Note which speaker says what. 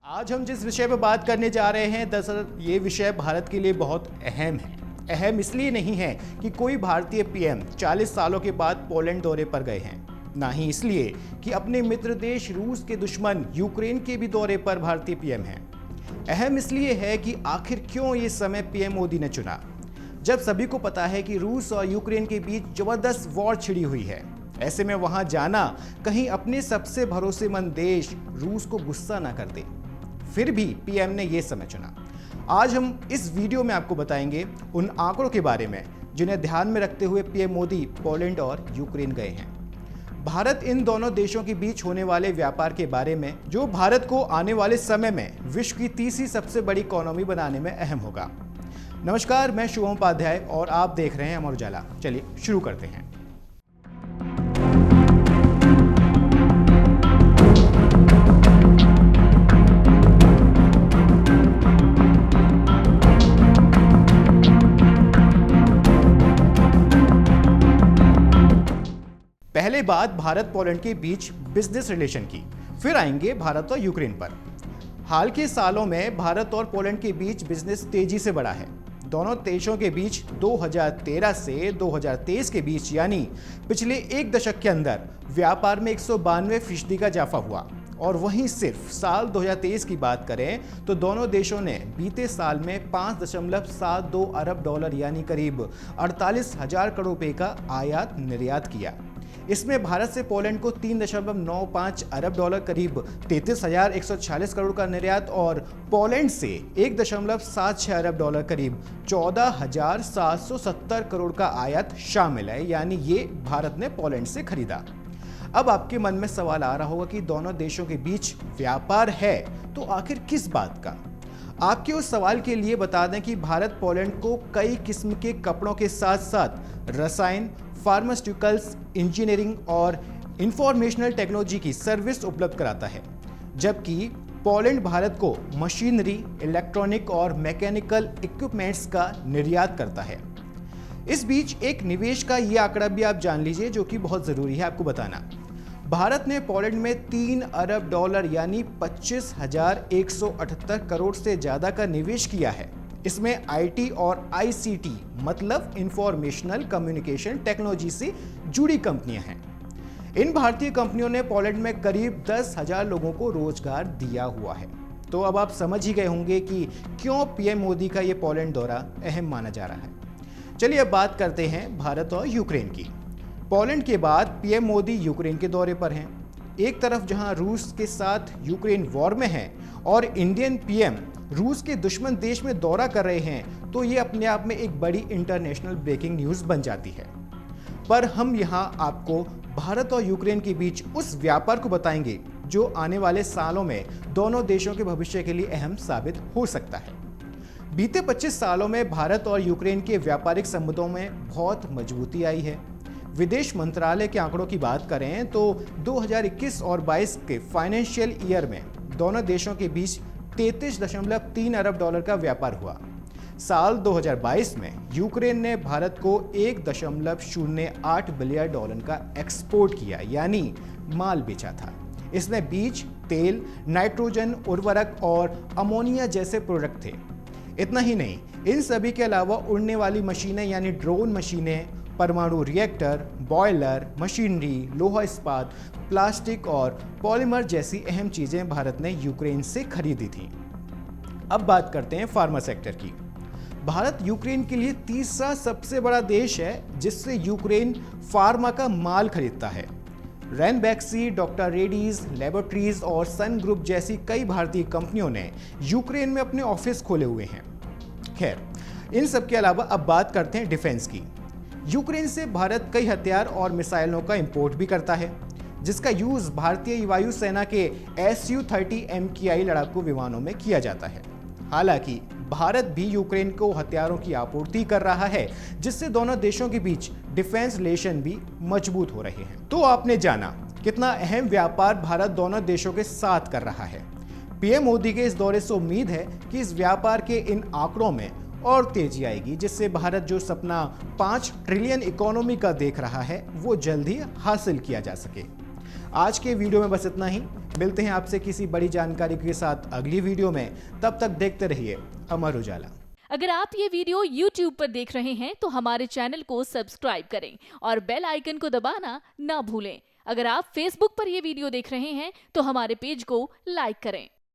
Speaker 1: आज हम जिस विषय पर बात करने जा रहे हैं, दरअसल ये विषय भारत के लिए बहुत अहम है। अहम इसलिए नहीं है कि कोई भारतीय पीएम 40 सालों के बाद पोलैंड दौरे पर गए हैं, ना ही इसलिए कि अपने मित्र देश रूस के दुश्मन यूक्रेन के भी दौरे पर भारतीय पीएम हैं। अहम इसलिए है कि आखिर क्यों ये समय पीएम मोदी ने चुना, जब सभी को पता है कि रूस और यूक्रेन के बीच जबरदस्त वॉर छिड़ी हुई है। ऐसे में वहां जाना कहीं अपने सबसे भरोसेमंद देश रूस को गुस्सा ना कर दे। फिर भी पीएम ने यह समय चुना। आज हम इस वीडियो में आपको बताएंगे उन आंकड़ों के बारे में जिन्हें ध्यान में रखते हुए पीएम मोदी पोलैंड और यूक्रेन गए हैं। भारत इन दोनों देशों के बीच होने वाले व्यापार के बारे में, जो भारत को आने वाले समय में विश्व की तीसरी सबसे बड़ी इकोनॉमी बनाने में अहम होगा। नमस्कार, मैं शुभम उपाध्याय और आप देख रहे हैं अमर उजाला। चलिए शुरू करते हैं। पहले बात भारत पोलैंड के बीच बिजनेस रिलेशन की, फिर आएंगे भारत और यूक्रेन पर। हाल के सालों में भारत और पोलैंड के बीच बिजनेस तेजी से बढ़ा है। दोनों देशों के बीच 2013 से 2023 के बीच, यानी पिछले एक दशक के अंदर व्यापार में 192% का इजाफा हुआ। और वहीं सिर्फ साल 2023 की बात करें तो दोनों देशों ने बीते साल में 5.72 अरब डॉलर यानी करीब 48,000 करोड़ रुपए का आयात निर्यात किया। इसमें भारत से पोलैंड को 3.95 अरब डॉलर करीब 33,146 करोड़ का निर्यात और पोलैंड से 1.76 अरब डॉलर करीब 14,770 करोड़ का आयात शामिल है, यानी ये भारत ने पोलैंड से खरीदा। अब आपके मन में सवाल आ रहा होगा कि दोनों देशों के बीच व्यापार है तो आखिर किस बात का। आपके उस सवाल के लिए बता दें कि भारत पोलैंड को कई किस्म के कपड़ों के साथ साथ रसायन, फार्मास्यूटिकल्स, इंजीनियरिंग और इंफॉर्मेशनल टेक्नोलॉजी की सर्विस उपलब्ध कराता है, जबकि पोलैंड भारत को मशीनरी, इलेक्ट्रॉनिक और मैकेनिकल इक्विपमेंट्स का निर्यात करता है। इस बीच एक निवेश का ये आंकड़ा भी आप जान लीजिए, जो कि बहुत ज़रूरी है आपको बताना। भारत ने पोलैंड में 3 अरब डॉलर यानी 25,178 करोड़ से ज़्यादा का निवेश किया है। इसमें आईटी और आईसीटी मतलब इंफॉर्मेशनल कम्युनिकेशन टेक्नोलॉजी से जुड़ी कंपनियां हैं। इन भारतीय कंपनियों ने पोलैंड में करीब 10,000 लोगों को रोजगार दिया हुआ है। तो अब आप समझ ही गए होंगे कि क्यों पीएम मोदी का ये पोलैंड दौरा अहम माना जा रहा है। चलिए अब बात करते हैं भारत और यूक्रेन की। पोलैंड के बाद पीएम मोदी यूक्रेन के दौरे पर हैं। एक तरफ जहां रूस के साथ यूक्रेन वॉर में है और इंडियन पीएम रूस के दुश्मन देश में दौरा कर रहे हैं, तो ये अपने आप में एक बड़ी इंटरनेशनल ब्रेकिंग न्यूज़ बन जाती है। पर हम यहां आपको भारत और यूक्रेन के बीच उस व्यापार को बताएंगे जो आने वाले सालों में दोनों देशों के भविष्य के लिए अहम साबित हो सकता है। बीते 25 सालों में भारत और यूक्रेन के व्यापारिक संबंधों में बहुत मजबूती आई है। विदेश मंत्रालय के आंकड़ों की बात करें तो 2021 और 22 के फाइनेंशियल ईयर में दोनों देशों के बीच 33.3 अरब डॉलर का व्यापार हुआ। साल 2022 में यूक्रेन ने भारत को 1.08 बिलियन डॉलर का एक्सपोर्ट किया, यानी माल बेचा था। इसमें बीज, तेल, नाइट्रोजन, उर्वरक और अमोनिया जैसे प्रोडक्ट थे। इतना ही नहीं, इन सभी के अलावा उड़ने वाली मशीनें यानी ड्रोन मशीनें, परमाणु रिएक्टर, बॉयलर, मशीनरी, लोहा इस्पात, प्लास्टिक और पॉलीमर जैसी अहम चीज़ें भारत ने यूक्रेन से खरीदी थीं। अब बात करते हैं फार्मा सेक्टर की। भारत यूक्रेन के लिए तीसरा सबसे बड़ा देश है जिससे यूक्रेन फार्मा का माल खरीदता है। रैनबैक्सी, डॉक्टर रेड्डीज लेबोरेटरीज और सन ग्रुप जैसी कई भारतीय कंपनियों ने यूक्रेन में अपने ऑफिस खोले हुए हैं। खैर, इन सब के अलावा अब बात करते हैं डिफेंस की। यूक्रेन से भारत कई हथियार और मिसाइलों का इंपोर्ट भी करता है, जिसका यूज भारतीय वायुसेना के Su-30 MKI लड़ाकू विमानों में किया जाता है। हालांकि भारत भी यूक्रेन को हथियारों की आपूर्ति कर रहा है, जिससे दोनों देशों के बीच डिफेंस रिलेशन भी मजबूत हो रहे हैं। तो आपने जाना कितना अहम व्यापार भारत दोनों देशों के साथ कर रहा है। पीएम मोदी के इस दौरे से उम्मीद है कि इस व्यापार के इन आंकड़ों में और तेजी आएगी, जिससे भारत जो सपना 5 ट्रिलियन इकोनॉमी का देख रहा है वो जल्द ही हासिल किया जा सके। आज के वीडियो में बस इतना ही। मिलते हैं आपसे किसी बड़ी जानकारी के साथ अगली वीडियो में। तब तक देखते रहिए अमर उजाला।
Speaker 2: अगर आप ये वीडियो YouTube पर देख रहे हैं तो हमारे चैनल को सब्सक्राइब करें और बेल आइकन को दबाना ना भूलें। अगर आप Facebook पर ये वीडियो देख रहे हैं तो हमारे पेज को लाइक करें।